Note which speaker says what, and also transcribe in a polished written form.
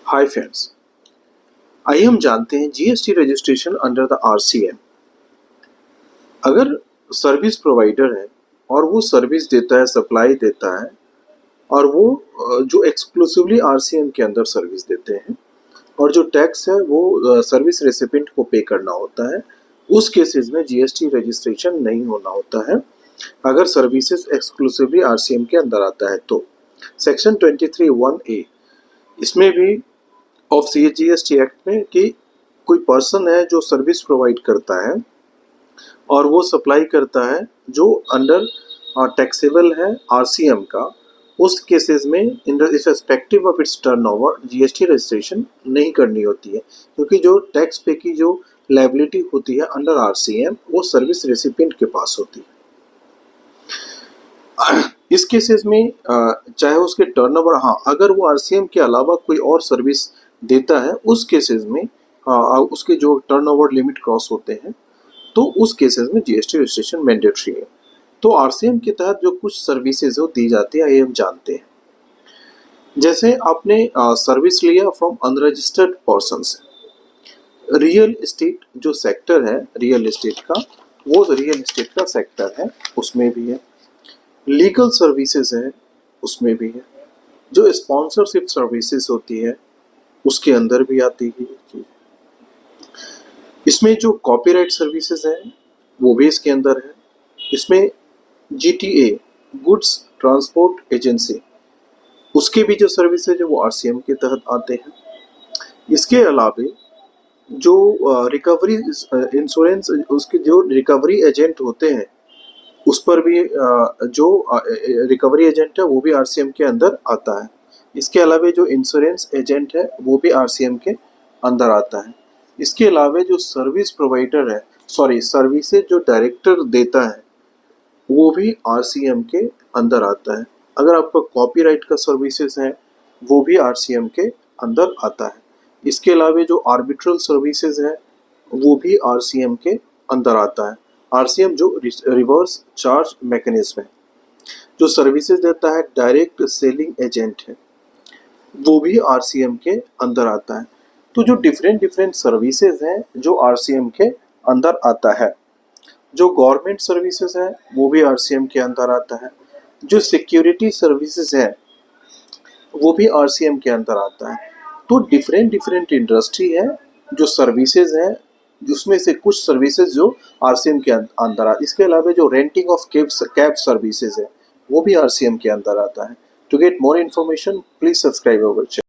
Speaker 1: Hi friends, आइए हम जानते हैं GST registration under the RCM. अगर सर्विस प्रोवाइडर है और वो सर्विस देता है, सप्लाई देता है और वो जो एक्सक्लूसिवली आरसीएम के अंदर सर्विस देते हैं और जो टैक्स है वो सर्विस रेसिपिएंट को पे करना होता है, उस केसेस में जीएसटी रजिस्ट्रेशन नहीं होना होता है। अगर सर्विसेज एक्सक्लूसिवली आरसीएम के अंदर आता है तो सेक्शन 23(1)(a इसमें भी ऑफ जीएसटी एक्ट में कि कोई पर्सन है जो सर्विस प्रोवाइड करता है और वो सप्लाई करता है जो अंडर टैक्सेबल है आरसीएम का, उस केसेस में in respective of its turnover GST registration नहीं करनी होती है, क्योंकि जो टैक्स पे की जो लायबिलिटी होती है अंडर आरसीएम वो सर्विस रेसिपिएंट के पास होती है। इस केसेस में चाहे उसके टर्नओवर, अगर वो आरसीएम के अलावा कोई और सर्विस देता है उस केसेस में उसके जो टर्नओवर लिमिट क्रॉस होते हैं तो उस केसेस में जीएसटी रजिस्ट्रेशन मैंडेटरी है। तो आरसीएम के तहत जो कुछ सर्विसेज वो दी जाती है ये हम जानते हैं। जैसे आपने सर्विस लिया फ्रॉम अनरजिस्टर्ड पर्सन से, रियल एस्टेट जो सेक्टर है रियल एस्टेट का, वो रियल एस्टेट का सेक्टर है, उसमें भी है। लीगल सर्विसेज है, उसमें भी है। जो स्पॉन्सरशिप सर्विसेज होती है उसके अंदर भी आती है। इसमें जो कॉपीराइट सर्विसेज हैं वो भी इसके अंदर है। इसमें जीटीए गुड्स ट्रांसपोर्ट एजेंसी, उसके भी जो सर्विसेज है वो आरसीएम के तहत आते हैं। इसके अलावा जो रिकवरी इंश्योरेंस, उसके जो रिकवरी एजेंट होते हैं उस पर भी जो रिकवरी एजेंट है वो भी आरसीएम के अंदर आता है। इसके अलावा जो इंश्योरेंस एजेंट है वो भी आरसीएम के अंदर आता है। इसके अलावा जो सर्विस प्रोवाइडर है, सर्विसेज जो डायरेक्टर देता है वो भी आरसीएम के अंदर आता है। अगर आपका कॉपीराइट का सर्विसेज है वो भी आरसीएम के अंदर आता है। इसके अलावा जो आर्बिट्रल सर्विसेज है वो भी आरसीएम के अंदर आता है। आरसीएम जो रिवर्स चार्ज मैकेनिज्म है, जो सर्विसेज देता है डायरेक्ट सेलिंग एजेंट है, वो भी आरसीएम के अंदर आता है। तो जो डिफरेंट सर्विसेज हैं जो आरसीएम के अंदर आता है। जो गवर्नमेंट सर्विसेज है वो भी आरसीएम के अंदर आता है। जो सिक्योरिटी सर्विसेज है वो भी आरसीएम के अंदर आता है। तो डिफरेंट इंडस्ट्री है जो सर्विसेज है, जिसमें से कुछ सर्विसेज जो आरसीएम के अंदर आते। इसके अलावा जो रेंटिंग ऑफ कैब सर्विसेज है वो भी आरसीएम के अंदर आता है। To get more information please subscribe our channel.